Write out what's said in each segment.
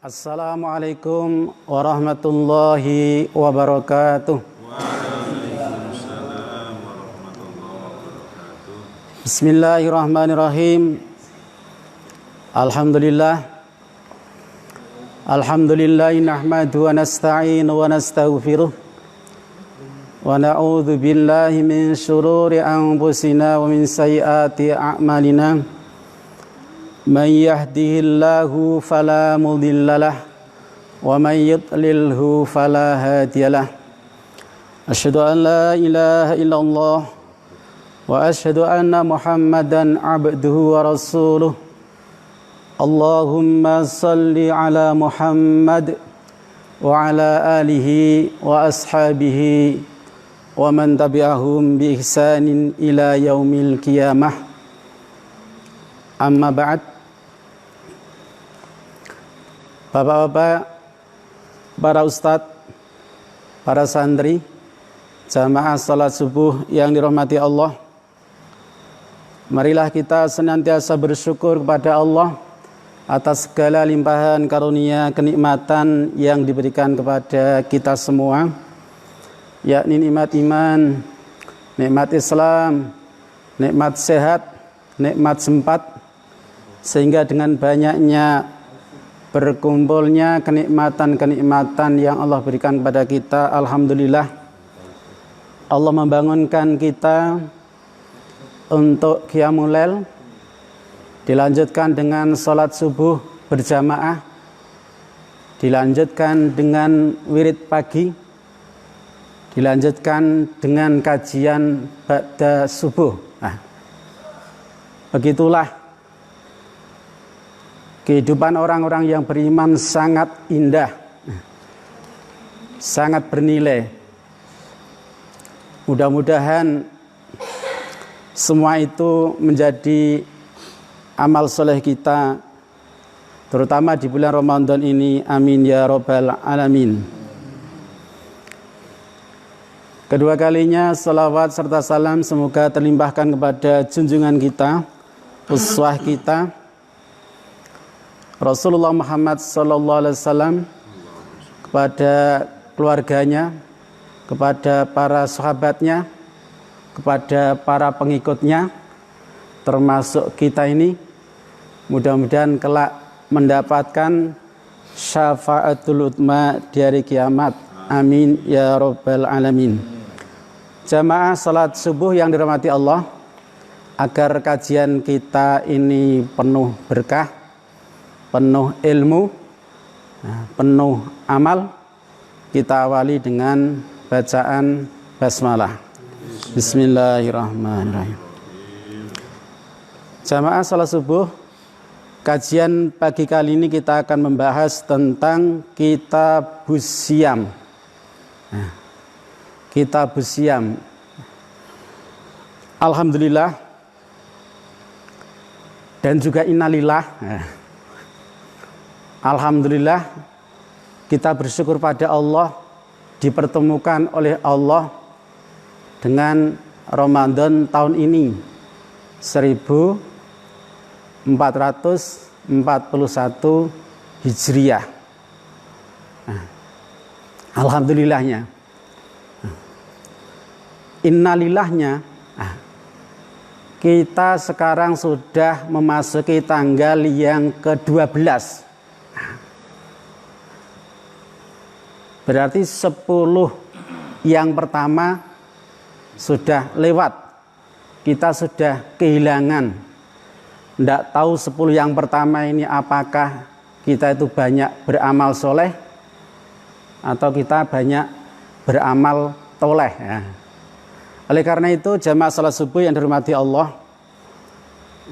Assalamualaikum warahmatullahi wabarakatuh. Waalaikumsalam warahmatullahi wabarakatuh. Bismillahirrahmanirrahim. Alhamdulillahi nahmadu wa nasta'inu wa nastaghfiruh wa na'udzu billahi min syururi anfusina wa min sayyiati a'malina. Man yahdihillahu fala mudhillalah wa man yudlilhu fala hadiyalah. Asyhadu an la ilaha illallah wa asyhadu anna Muhammadan abduhu wa rasuluh. Allahumma salli ala Muhammad wa ala alihi wa ashabihi wa man tabi'ahum bi ihsanin ila yaumil qiyamah. Amma ba'd. Bapak-bapak, para ustadz, para santri, jamaah salat subuh yang dirahmati Allah, marilah kita senantiasa bersyukur kepada Allah atas segala limpahan karunia kenikmatan yang diberikan kepada kita semua, yakni nikmat iman, nikmat Islam, nikmat sehat, nikmat sempat, sehingga dengan banyaknya berkumpulnya kenikmatan-kenikmatan yang Allah berikan kepada kita, alhamdulillah Allah membangunkan kita untuk qiyamul lail, dilanjutkan dengan salat subuh berjamaah, dilanjutkan dengan wirid pagi, dilanjutkan dengan kajian ba'da subuh. Begitulah kehidupan orang-orang yang beriman, sangat indah, sangat bernilai. Mudah-mudahan semua itu menjadi amal soleh kita, terutama di bulan Ramadan ini. Amin ya rabbal alamin. Kedua kalinya salawat serta salam semoga terlimpahkan kepada junjungan kita, uswah kita, Rasulullah Muhammad sallallahu alaihi wasallam, kepada keluarganya, kepada para sahabatnya, kepada para pengikutnya, termasuk kita ini. Mudah-mudahan kelak mendapatkan syafaatul utma di hari kiamat. Amin ya rabbal alamin. Jamaah salat subuh yang dirahmati Allah, agar kajian kita ini penuh berkah, penuh ilmu, penuh amal, kita awali dengan bacaan basmalah. Bismillahirrahmanirrahim. Jamaah salat subuh, kajian pagi kali ini kita akan membahas tentang Kitabus Syiyam. Kitabus Syiyam. Alhamdulillah dan juga innalillah. Alhamdulillah, kita bersyukur pada Allah dipertemukan oleh Allah dengan Ramadan tahun ini 1441 Hijriah. Alhamdulillahnya. Innalillahnya, kita sekarang sudah memasuki tanggal yang ke-12. Berarti 10 yang pertama sudah lewat. Kita sudah kehilangan. Tidak tahu 10 yang pertama ini apakah kita itu banyak beramal soleh atau kita banyak beramal toleh. Oleh karena itu, jamaah salat subuh yang dirahmati Allah,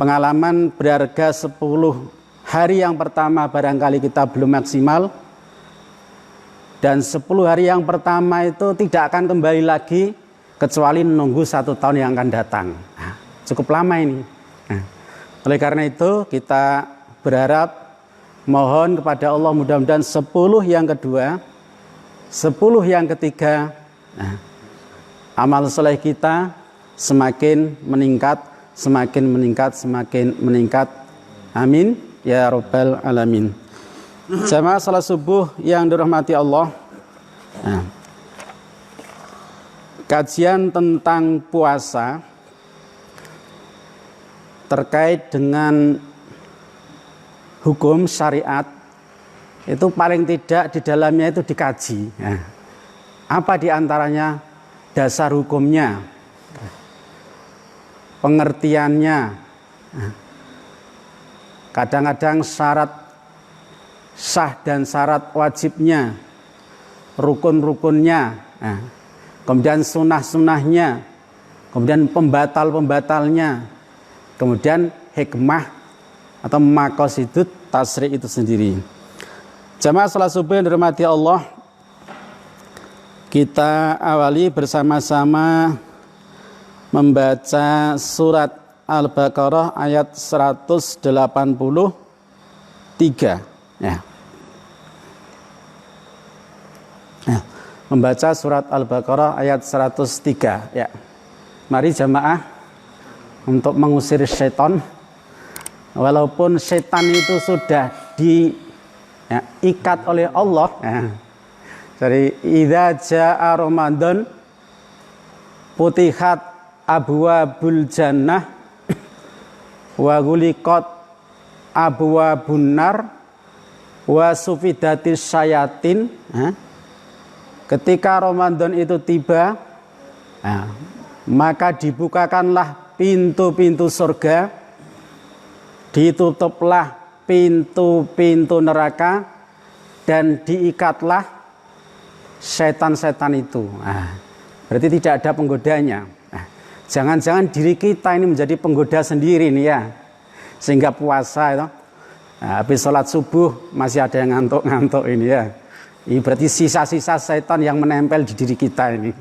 pengalaman berharga 10 hari yang pertama barangkali kita belum maksimal. Dan 10 hari yang pertama itu tidak akan kembali lagi kecuali menunggu 1 tahun yang akan datang. Cukup lama ini. Oleh karena itu kita berharap, mohon kepada Allah mudah-mudahan 10 yang kedua, 10 yang ketiga, amal soleh kita semakin meningkat, semakin meningkat, semakin meningkat. Amin ya rabbal alamin. Jamaah salat subuh yang dirahmati Allah. Nah, kajian tentang puasa terkait dengan hukum syariat itu paling tidak di dalamnya itu dikaji. Nah, apa diantaranya dasar hukumnya, pengertiannya, kadang-kadang syarat sah dan syarat wajibnya, rukun-rukunnya, kemudian sunnah-sunnahnya, kemudian pembatal-pembatalnya, kemudian hikmah atau maqasidut tasri' itu sendiri. Jamaah salat subuh yang dirahmati Allah, kita awali bersama-sama membaca surat Al-Baqarah ayat 183. Ya. Membaca surat Al-Baqarah ayat 103. Ya. Mari jamaah untuk mengusir syaitan. Walaupun syaitan itu sudah diikat oleh Allah. Ya. Jadi idza jaa Ramadan futihat abwabul jannah wa ghuliqat abwabun nar wa sufidatis syayatin. Ketika Ramadan itu tiba, maka dibukakanlah pintu-pintu surga, ditutuplah pintu-pintu neraka, dan diikatlah setan-setan itu. Berarti tidak ada penggodanya. Jangan-jangan diri kita ini menjadi penggoda sendiri nih ya, sehingga puasa itu habis sholat subuh masih ada yang ngantuk-ngantuk ini ya. Ini berarti sisa-sisa setan yang menempel di diri kita ini.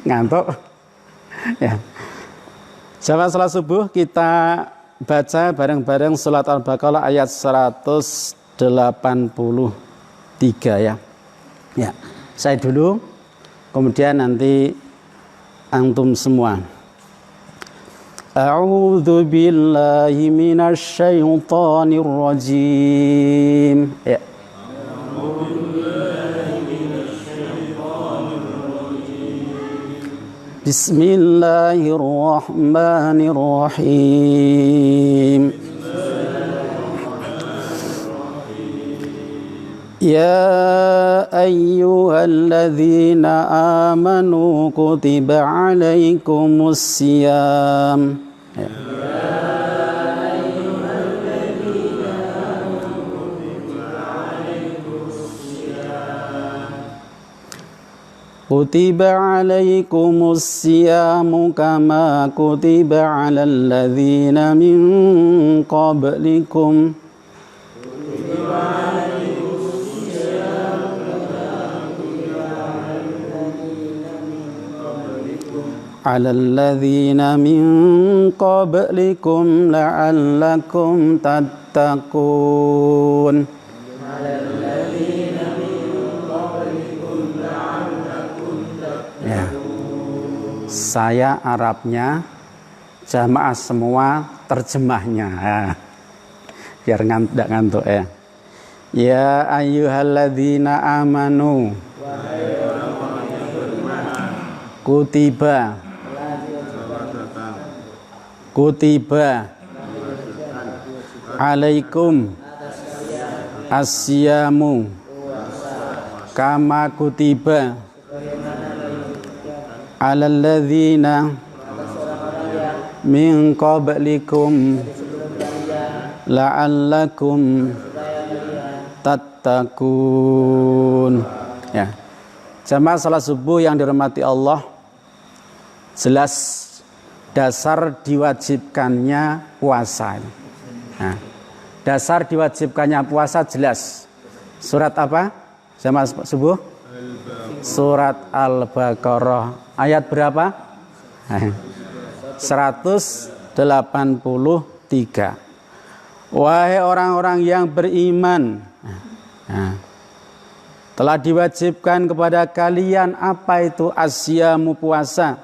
Ngantuk. Ya. Jamaah sholat subuh kita baca bareng-bareng surat Al-Baqarah ayat 183 ya. Ya. Saya dulu, kemudian nanti antum semua. A'udzu billahi minasy syaithanir rajim. Ya. Bismillahirrahmanirrahim. Ya ayyuhalladzina amanu kutiba alaikumus siyam. Kutiba alaikumus siyamu kama kutiba alal ladzina min qablikum. Alal ladzina min qablikum la'allakum tattaqun. Ya. Saya Arabnya, jamaah semua terjemahnya. Biar tidak ngantuk ya. Ya ayyuhalladzina amanu. Kutiba. Kutiba alaikum asyamu kama kutiba alal ladzina min qablikum la'allakum tattaqun. Ya. Jamaah salat subuh yang dirahmati Allah, jelas dasar diwajibkannya puasa. Nah, dasar diwajibkannya puasa jelas. Surat apa? Jamaah subuh? Surat Al-Baqarah. Ayat berapa? 183. Wahai orang-orang yang beriman, telah diwajibkan kepada kalian apa itu asyamu puasa.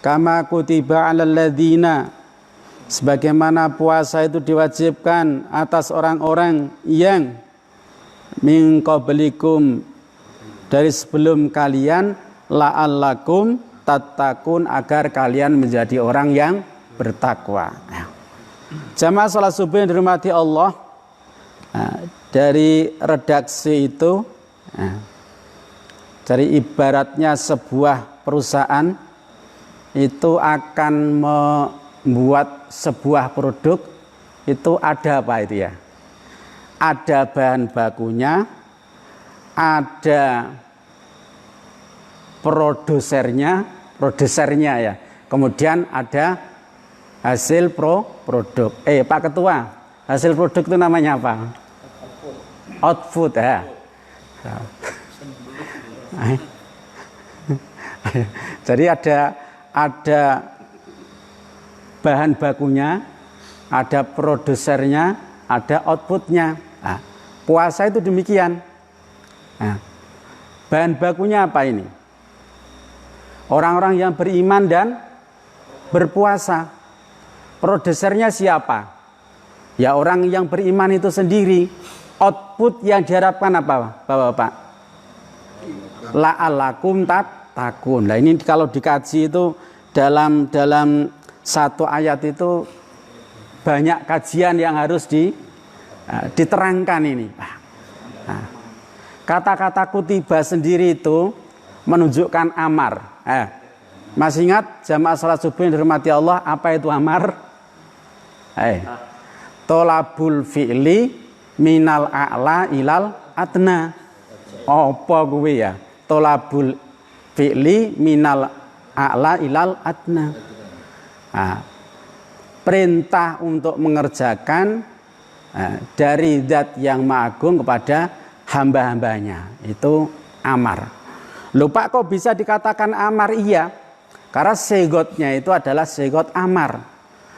Kama kutiba alal ladzina, sebagaimana puasa itu diwajibkan atas orang-orang yang min qablikum, dari sebelum kalian, la'allakum tattaqun, agar kalian menjadi orang yang bertakwa. Jamaah salat subuh yang dirahmati Allah, dari redaksi itu, dari ibaratnya sebuah perusahaan itu akan membuat sebuah produk, itu ada apa itu ya? Ada bahan bakunya, ada produsernya ya. Kemudian ada hasil produk. Pak Ketua, hasil produk itu namanya apa? Output ya. Jadi ada bahan bakunya, ada produsernya, ada outputnya. Nah, puasa itu demikian. Nah, bahan bakunya apa ini? Orang-orang yang beriman dan berpuasa. Produsernya siapa? Ya orang yang beriman itu sendiri. Output yang diharapkan apa, Bapak-bapak? La'allakum tattaqun. Nah ini kalau dikaji itu dalam satu ayat itu banyak kajian yang harus diterangkan ini. Kata-kata kutiba sendiri itu menunjukkan amar. Masih ingat jamaah salat subuh yang dirahmati Allah, apa itu amar? Tolabul fi'li minal a'la ilal adna. Apa kuwi ya? Tolabul fi'li minal a'la ilal adna. Perintah untuk mengerjakan dari zat yang Maha Agung kepada hamba-hambanya, itu amar. Lupa kok bisa dikatakan amar? Iya, karena segotnya itu adalah segot amar.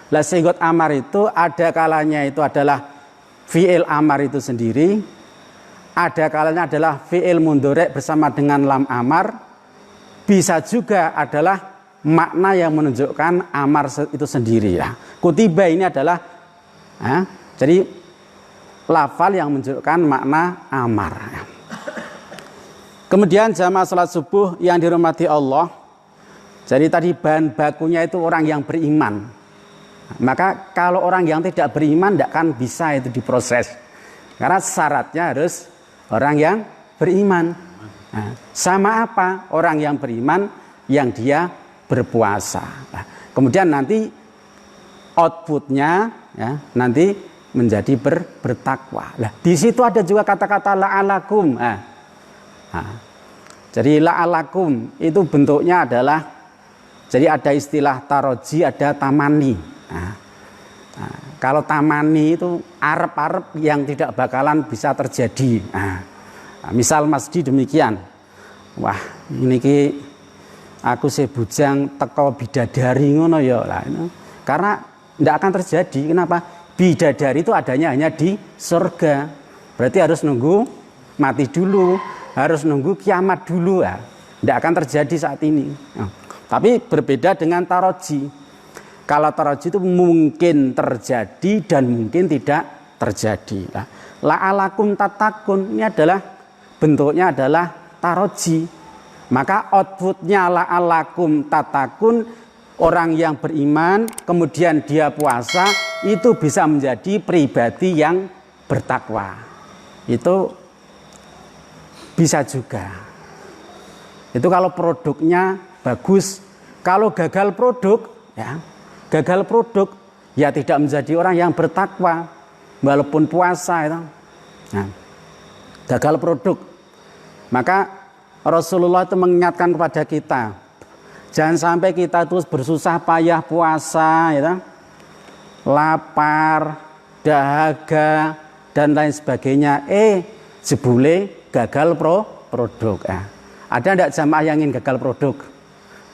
Lah segot amar itu ada kalanya itu adalah fi'il amar itu sendiri, ada kalanya adalah fi'il mundhari' bersama dengan lam amar, bisa juga adalah makna yang menunjukkan amar itu sendiri ya. Kutiba ini adalah jadi lafal yang menunjukkan makna amar. Kemudian jamaah salat subuh yang dirahmati Allah, jadi tadi bahan bakunya itu orang yang beriman. Maka kalau orang yang tidak beriman tidak akan bisa itu diproses, karena syaratnya harus orang yang beriman. Sama apa orang yang beriman yang dia berpuasa. Kemudian nanti outputnya ya, nanti menjadi bertakwa. Lah di situ ada juga kata-kata la'alakum. Jadi la'alakum itu bentuknya adalah, jadi ada istilah taroji, ada tamani. Kalau tamani itu arep-arep yang tidak bakalan bisa terjadi. Misal masjid demikian. Wah, ini ki aku sebujang teko bidadari ngono ya lah. Karena tidak akan terjadi. Kenapa? Bidadari itu adanya hanya di surga. Berarti harus nunggu mati dulu, harus nunggu kiamat dulu ya. Tidak akan terjadi saat ini. Tapi berbeda dengan taroji. Kalau taroji itu mungkin terjadi dan mungkin tidak terjadi. La'alakum tattaqun ini adalah bentuknya adalah taroji. Maka outputnya la'alakum tattaqun, orang yang beriman kemudian dia puasa itu bisa menjadi pribadi yang bertakwa. Itu bisa juga. Itu kalau produknya bagus. Kalau gagal produk ya tidak menjadi orang yang bertakwa walaupun puasa itu. Gagal produk. Maka Rasulullah itu mengingatkan kepada kita, jangan sampai kita terus bersusah payah puasa ya, lapar, dahaga dan lain sebagainya, jebule gagal produk. Ada tidak jamaah yang ingin gagal produk?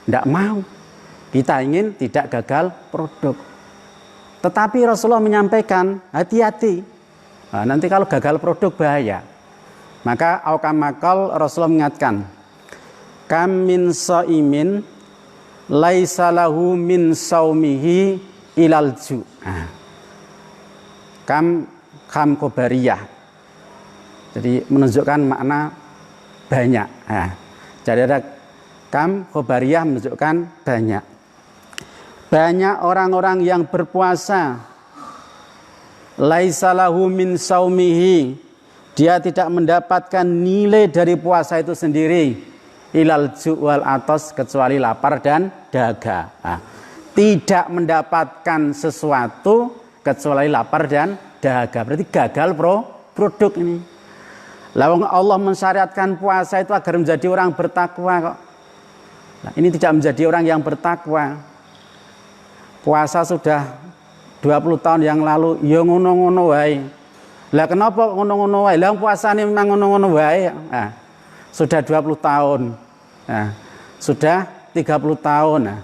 Tidak mau. Kita ingin tidak gagal produk. Tetapi Rasulullah menyampaikan, hati-hati. Nanti kalau gagal produk bahaya. Maka aukamakal Rasulullah mengingatkan, kam min shaimin laisa lahu min saumihi ilal ju. Nah, kam khobariyah. Jadi menunjukkan makna banyak. Nah, jadi ada kam khobariyah menunjukkan banyak. Banyak orang-orang yang berpuasa laisa lahu min saumihi, dia tidak mendapatkan nilai dari puasa itu sendiri ilal ju' wal atos, kecuali lapar dan dahaga. Nah, tidak mendapatkan sesuatu kecuali lapar dan dahaga, berarti gagal produk ini. Lawang Allah mensyariatkan puasa itu agar menjadi orang bertakwa kok. Nah, ini tidak menjadi orang yang bertakwa. Puasa sudah 20 tahun yang lalu, ya ngono-ngono wae. Lah kenapa ngono-ngono wae? Lah puasa ini memang ngono-ngono wae. Nah, sudah 20 tahun. Nah, sudah 30 tahun. Nah,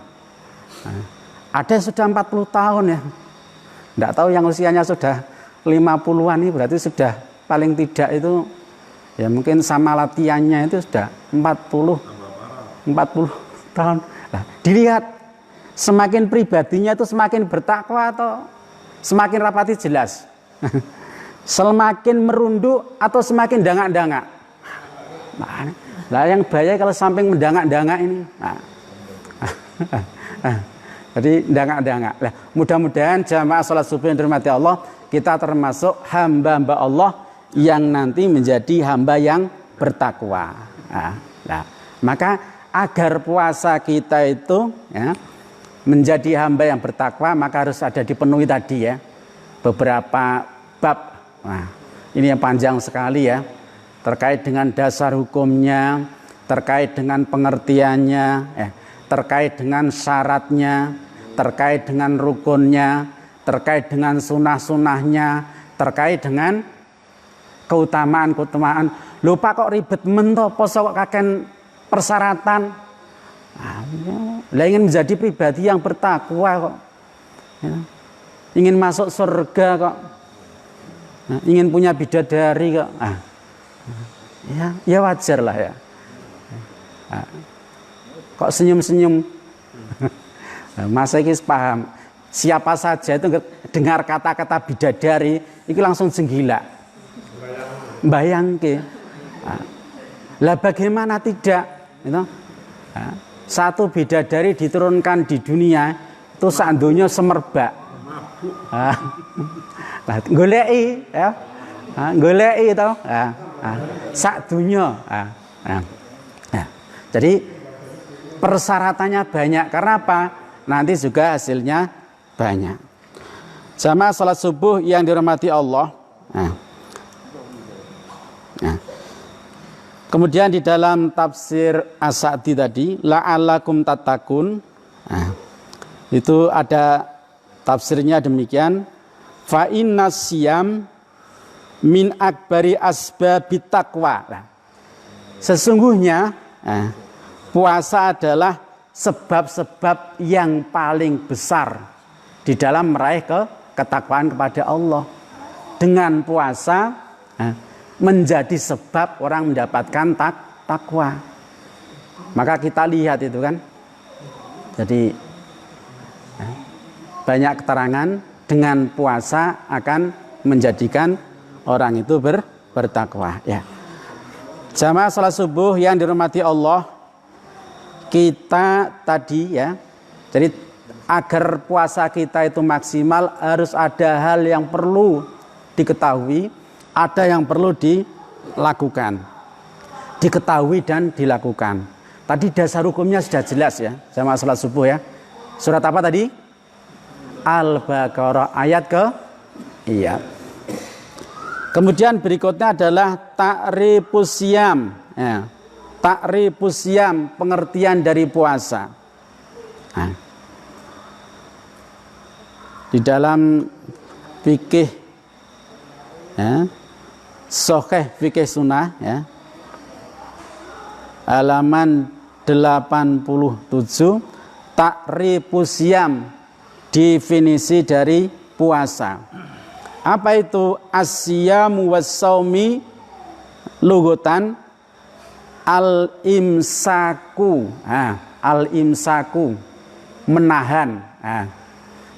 ada yang sudah 40 tahun ya. Enggak tahu yang usianya sudah 50-an ini berarti sudah paling tidak itu ya mungkin sama latihannya itu sudah 40 tahun. Nah, dilihat semakin pribadinya itu semakin bertakwa atau semakin rapati jelas. Semakin merunduk atau semakin dangak-dangak. Nah, yang bahaya kalau sampai mendangak-dangak ini. Jadi dangak-dangak. Nah, mudah-mudahan jamaah salat subuh yang dirahmati Allah, kita termasuk hamba-hamba Allah yang nanti menjadi hamba yang bertakwa. Nah, maka agar puasa kita itu ya, menjadi hamba yang bertakwa, maka harus ada dipenuhi tadi ya beberapa bab. Nah, ini yang panjang sekali ya, terkait dengan dasar hukumnya, terkait dengan pengertiannya, terkait dengan syaratnya, terkait dengan rukunnya, terkait dengan sunah-sunahnya, terkait dengan keutamaan-keutamaan. Lupa kok ribet mento poso kok kaken persyaratan. Lah ingin menjadi pribadi yang bertakwa kok, ya. Ingin masuk surga kok, nah, ingin punya bidadari kok, ya wajar lah ya. Kok senyum-senyum? Masa ini paham? Siapa saja itu dengar kata-kata bidadari, itu langsung jenggila. Bayangke. Lah bagaimana tidak? Gitu? Satu bidadari diturunkan di dunia itu sak donya semerbak. Nah, goleki ya. Goleki to. Sak donya. Jadi persyaratannya banyak. Karena apa? Nanti juga hasilnya banyak. Jamaah salat subuh yang dirahmati Allah. Kemudian di dalam tafsir As-Sa'di tadi, la'allakum tattaqun, itu ada tafsirnya demikian, fa innas siyam min akbari asbabit taqwa. Sesungguhnya puasa adalah sebab-sebab yang paling besar di dalam meraih ketakwaan kepada Allah. Dengan puasa menjadi sebab orang mendapatkan takwa. Maka kita lihat itu kan. Jadi banyak keterangan dengan puasa akan menjadikan orang itu bertakwa ya. Jamaah salat subuh yang dirahmati Allah, kita tadi ya. Jadi agar puasa kita itu maksimal harus ada hal yang perlu diketahui, ada yang perlu dilakukan, diketahui dan dilakukan. Tadi dasar hukumnya sudah jelas ya, jamaah salat subuh ya. Surat apa tadi? Al-Baqarah ayat iya. Kemudian berikutnya adalah ta'rifus siyam. Ya. Ta'rifus siyam, pengertian dari puasa. Nah. Di dalam fikih ya, Sahih fikih sunnah ya, halaman 87, ta'rifus siyam, definisi dari puasa. Apa itu as-siyamu was-saumi? Lughatan al-imsaku. Al-imsaku, menahan.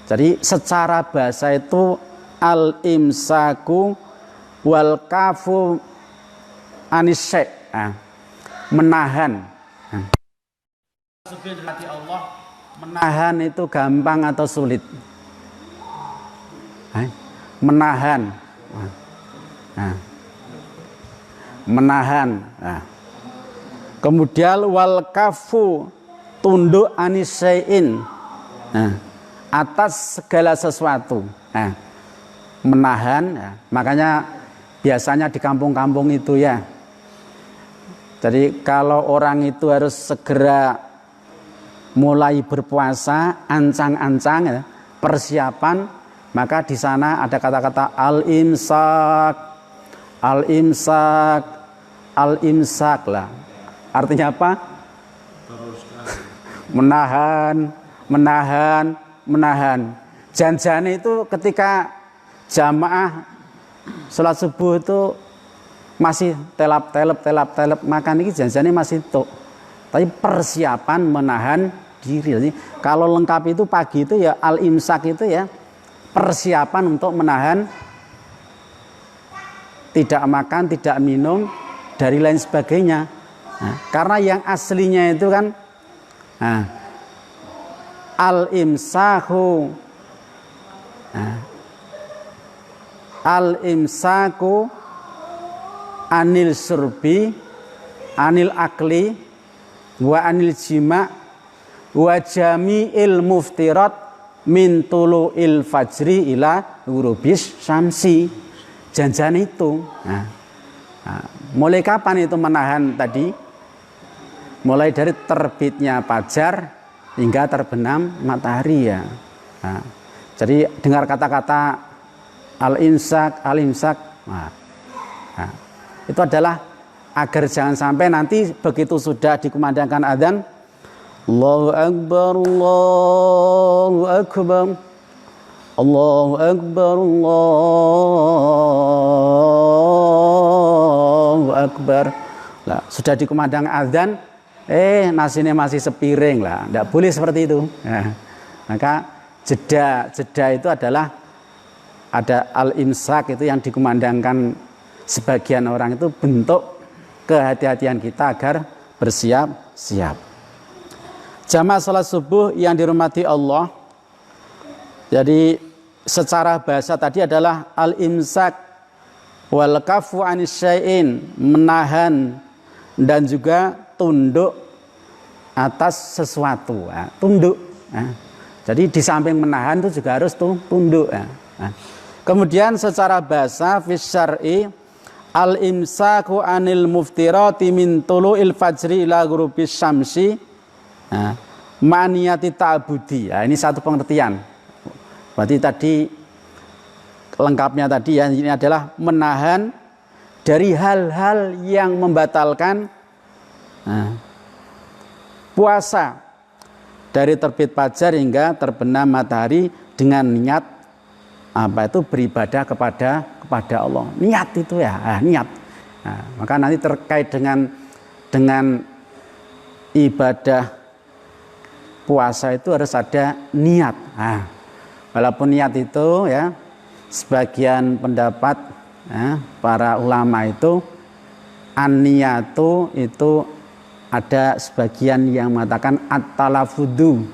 Jadi secara bahasa itu al-imsaku wal kafu anisy, menahan. Allah, menahan itu gampang atau sulit? Menahan. Menahan. Kemudian wal kafu tunduk anisyai'in, atas segala sesuatu. Menahan, makanya biasanya di kampung-kampung itu ya. Jadi kalau orang itu harus segera mulai berpuasa, ancang-ancang ya, persiapan, maka di sana ada kata-kata al-imsak, al-imsak, al-imsak lah. Artinya apa? Menahan, menahan, menahan. Janjane itu ketika jamaah sholat subuh itu masih telap-telep, makan ini janjane masih tok. Tapi persiapan menahan diri. Jadi, kalau lengkap itu pagi itu ya al-imsak itu ya persiapan untuk menahan tidak makan, tidak minum, dari lain sebagainya. Karena yang aslinya itu kan al-imsaku, al-imsaku anil surbi, anil akli, wa anil jima, wa jami'il muftirat min tulu'il fajri ila ghurubis syamsi. Janjian itu. Mulai kapan itu menahan tadi? Mulai dari terbitnya fajar hingga terbenam matahari ya. Jadi dengar kata-kata al-imsak, al-imsak. Itu adalah agar jangan sampai nanti begitu sudah dikumandangkan adzan, Allahu Akbar, Allahu Akbar, Allahu Akbar, Allahu Akbar. Lah, sudah dikumandang adzan, nasinya masih sepiring lah. Tidak boleh seperti itu. Maka jeda itu adalah ada al-imsak itu yang dikumandangkan sebagian orang itu bentuk kehati-hatian kita agar bersiap-siap. Jamaah salat subuh yang dirahmati Allah. Jadi secara bahasa tadi adalah al-imsak wal kafu anisyai'in, menahan dan juga tunduk atas sesuatu. Tunduk. Jadi di samping menahan itu juga harus tunduk. Kemudian secara bahasa fi syar'i al-imsaku anil muftirati min tulu'il fajri ila ghurubis syamsi ma'niyati ta'budi. Ini satu pengertian. Berarti tadi lengkapnya tadi ya, ini adalah menahan dari hal-hal yang membatalkan puasa dari terbit fajar hingga terbenam matahari dengan niat beribadah kepada Allah. Niat itu ya, niat. Maka nanti terkait dengan ibadah puasa itu harus ada niat. Walaupun niat itu ya, sebagian pendapat para ulama itu an-niyatu itu ada sebagian yang mengatakan at-talafudu,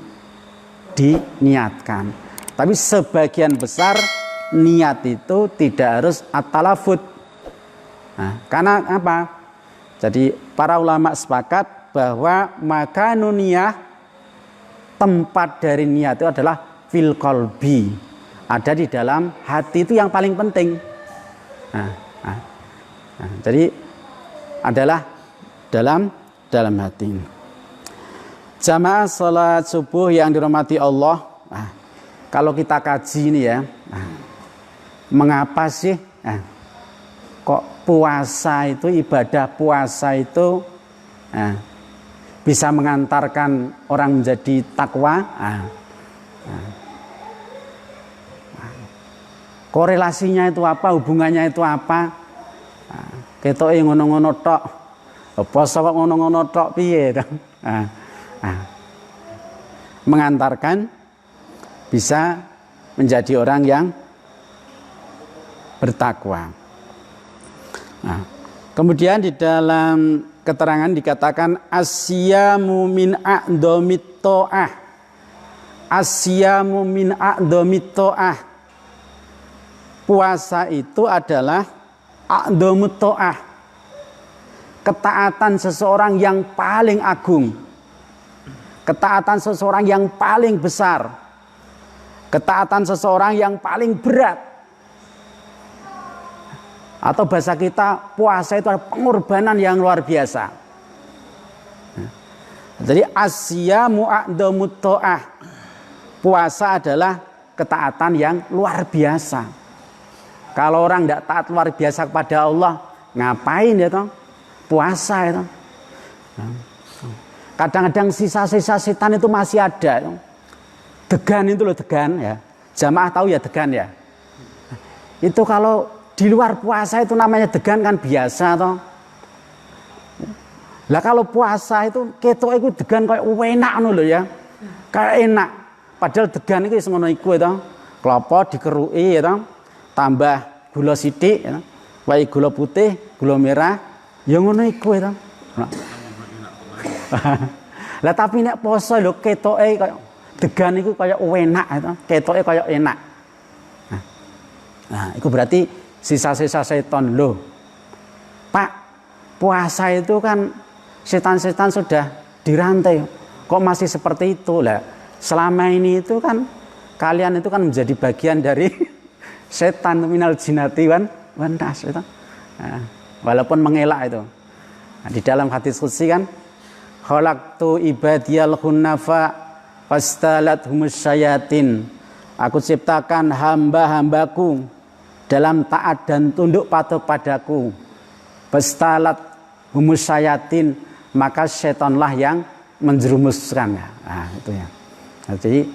diniatkan. Tapi sebagian besar niat itu tidak harus at-talafud. Karena apa? Jadi para ulama sepakat bahwa makanun niyah, tempat dari niat itu adalah fil qalbi, ada di dalam hati, itu yang paling penting. Jadi adalah dalam hati. Jamaah salat subuh yang dirahmati Allah. Kalau kita kaji ini ya, mengapa sih kok puasa itu, ibadah puasa itu bisa mengantarkan orang menjadi takwa? Korelasinya itu apa? Hubungannya itu apa? Ketoke ngono-ngono tok. Poso kok ngono-ngono tok piye to? Mengantarkan bisa menjadi orang yang bertakwa. Nah, kemudian di dalam keterangan dikatakan asyamu min a'dhamit ta'ah. Asyamu min a'dhamit ta'ah. Puasa itu adalah a'dhamut ta'ah. Ketaatan seseorang yang paling agung. Ketaatan seseorang yang paling besar. Ketaatan seseorang yang paling berat. Atau bahasa kita, puasa itu adalah pengorbanan yang luar biasa. Jadi asyamu a'dhamut ta'ah. Puasa adalah ketaatan yang luar biasa. Kalau orang tidak taat luar biasa kepada Allah, ngapain ya toh? Puasa itu. Kadang-kadang sisa-sisa setan itu masih ada. Degan itu loh, degan ya. Jamaah tahu ya degan ya. Itu kalau di luar puasa itu namanya degan kan biasa toh. Lah kalau puasa itu ketok itu degan kayak enak loh ya. Kayak enak. Padahal degan itu semono iku itu. Kelapa dikeruki ya toh. Tambah gula sithik ya. Wae gula putih, gula merah, ya ngono iku itu. Lah tapi nek poso lho ketoke kayak degan iku kayak enak itu. Ketoke kayak enak. Nah, itu berarti sisa-sisa setan loh. Pak, puasa itu kan setan-setan sudah dirantai. Kok masih seperti itu lah? Selama ini itu kan kalian itu kan menjadi bagian dari setan minal jinati wan nas itu. Nah, walaupun mengelak itu. Nah, di dalam hadis qudsi kan khalaqtu ibadiyal hunafa fastalathumush syayatin. Aku ciptakan hamba-hambaku dalam taat dan tunduk patuh padaku. Bastalat humus syayatin, maka setanlah yang menjerumuskan. Nah, itu ya. Nah, jadi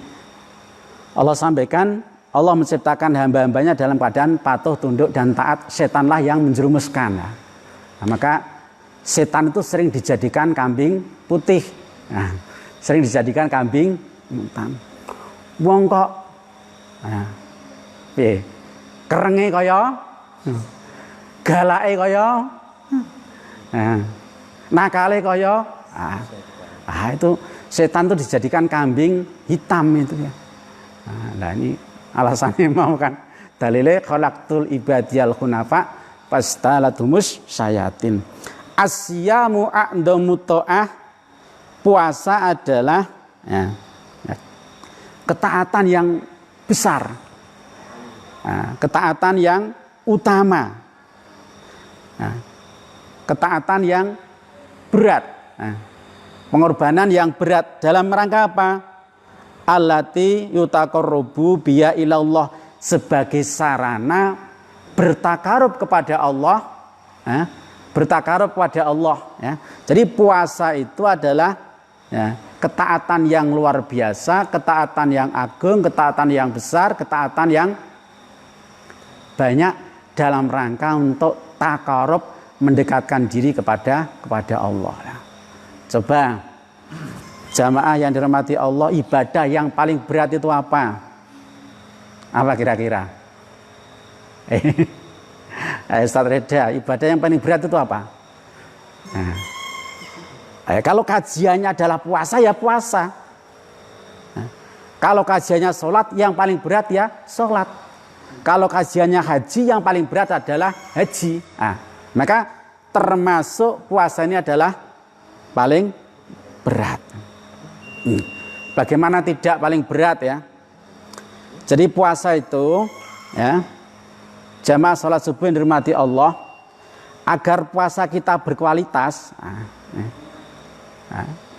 Allah sampaikan, Allah menciptakan hamba-hambanya dalam keadaan patuh, tunduk dan taat. Setanlah yang menjerumuskan. Nah, maka setan itu sering dijadikan kambing putih. Nah, sering dijadikan kambing hitam. Wong kok kerenge kaya, galake kaya, nakale kaya, itu setan itu dijadikan kambing hitam itu ya. Nah ini alasannya mau kan dalile khalaqtul ibadiyal hunafa fastalathumush syayatin. Asyamu a'dhamut ta'ah. Puasa adalah ketaatan yang besar. Ketaatan yang utama. Ketaatan yang berat. Pengorbanan yang berat dalam rangka apa? Allati yutaqarrabu biya ilallah, sebagai sarana bertakarub kepada Allah, bertakarub kepada Allah. Jadi puasa itu adalah ketaatan yang luar biasa, ketaatan yang agung, ketaatan yang besar, ketaatan yang banyak dalam rangka untuk takarub, mendekatkan diri kepada Allah. Coba jamaah yang dirahmati Allah, ibadah yang paling berat itu apa? Apa kira-kira? Ustaz Reda, ibadah yang paling berat itu apa? Kalau kajiannya adalah puasa, ya puasa. Kalau kajiannya sholat, yang paling berat ya sholat. Kalau kajiannya haji, yang paling berat adalah haji. Maka termasuk puasa ini adalah paling berat. Bagaimana tidak paling berat ya? Jadi puasa itu ya, jamaah sholat subuh yang dirahmati Allah, agar puasa kita berkualitas.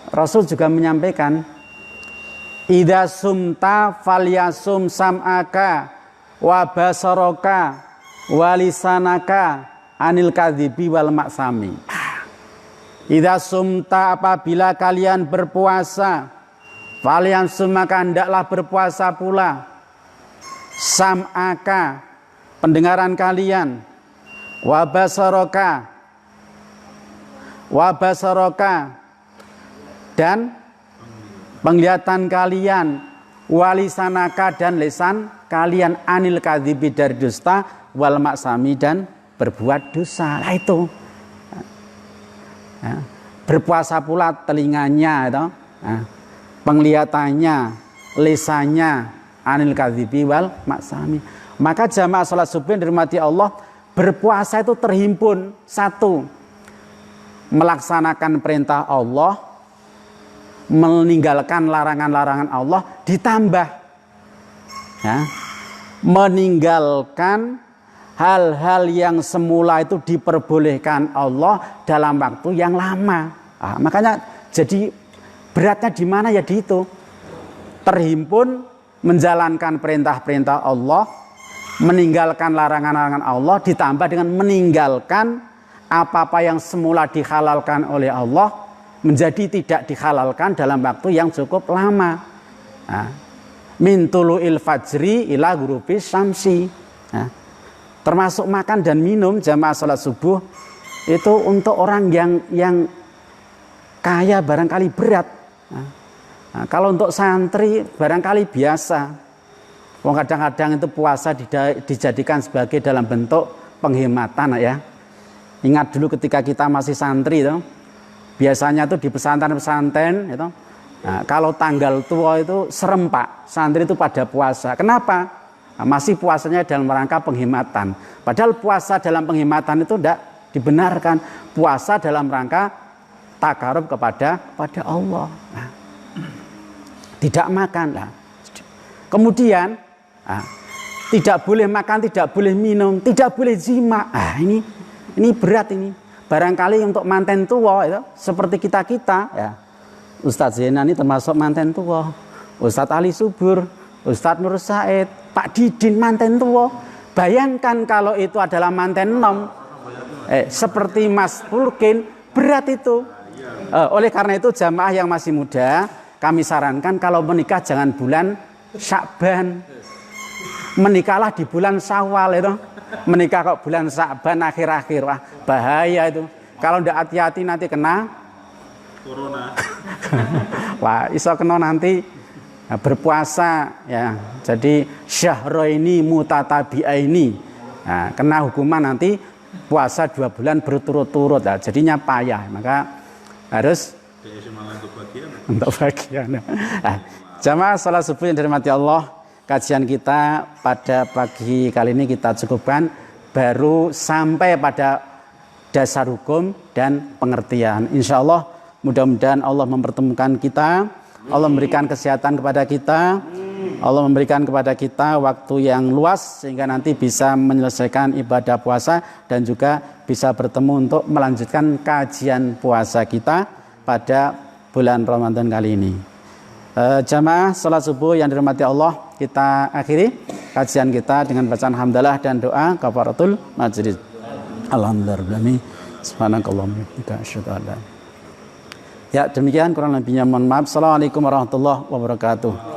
Rasul juga menyampaikan, idza sumta falyasum sam'aka wa basaraka wa lisanaka anil kadzibi wal maksami. Idza sumta, apabila kalian berpuasa, falyasum, maka hendaklah berpuasa pula. Sam'aka, pendengaran kalian, wa basaraka, dan penglihatan kalian, walisanaka dan lisan kalian anil kadzibi dari dusta wal maksami dan berbuat dosa. Nah itu ya. Berpuasa pula telinganya itu, ya. Penglihatannya, lisannya anil kadzibi wal maksami. Maka jamaah salat subuh yang dirahmati Allah, berpuasa itu terhimpun satu, melaksanakan perintah Allah, meninggalkan larangan-larangan Allah, ditambah ya, meninggalkan hal-hal yang semula itu diperbolehkan Allah dalam waktu yang lama. Nah, makanya jadi beratnya di mana ya di itu, terhimpun menjalankan perintah-perintah Allah, meninggalkan larangan-larangan Allah, ditambah dengan meninggalkan apa-apa yang semula dihalalkan oleh Allah menjadi tidak dihalalkan dalam waktu yang cukup lama. Nah, min tulu'il fajri ila ghurubis syamsi. Nah, termasuk makan dan minum jamaah salat subuh itu untuk orang yang kaya barangkali berat. Nah, kalau untuk santri barangkali biasa. Kadang-kadang itu puasa dijadikan sebagai dalam bentuk penghematan ya. Ingat dulu ketika kita masih santri itu, biasanya tuh di pesantren-pesantren itu, nah, kalau tanggal tua itu serem Pak, santri itu pada puasa. Kenapa? Nah, masih puasanya dalam rangka penghematan. Padahal puasa dalam penghematan itu tidak dibenarkan. Puasa dalam rangka takarub kepada Allah. Nah, tidak makan lah. Kemudian tidak boleh makan, tidak boleh minum, tidak boleh jima. Ini berat ini. Barangkali untuk manten tua itu seperti kita ya. Ustadz Zenan ini termasuk manten tua. Ustadz Ali Subur, Ustadz Nur Said, Pak Didin manten tua. Bayangkan kalau itu adalah manten nom. Seperti Mas Purkin, berat itu. Oleh karena itu jamaah yang masih muda, kami sarankan kalau menikah jangan bulan Sya'ban. Menikahlah di bulan Syawal itu. Menikah kok bulan Sya'ban akhir-akhir, wah bahaya itu. Kalau tidak hati-hati nanti kena corona. Wah, iso kena nanti berpuasa ya. Jadi syahraini mutatabi'aini. Nah, kena hukuman nanti puasa 2 bulan berturut-turut ya. Jadinya payah. Maka harus untuk bagian. Nah, jamaah salat subuh yang dirahmati Allah, kajian kita pada pagi kali ini kita cukupkan, baru sampai pada dasar hukum dan pengertian. Insya Allah mudah-mudahan Allah mempertemukan kita, Allah memberikan kesehatan kepada kita, Allah memberikan kepada kita waktu yang luas sehingga nanti bisa menyelesaikan ibadah puasa dan juga bisa bertemu untuk melanjutkan kajian puasa kita pada bulan Ramadan kali ini. Jamaah salat subuh yang dirahmati Allah, kita akhiri kajian kita dengan bacaan hamdalah dan doa kafaratul majlis. Alhamdulillah, subhanakallahumma wa bihamdika asyhadu an la ilaha illa anta. Ya, demikian kurang lebihnya mohon maaf. Assalamualaikum warahmatullahi wabarakatuh.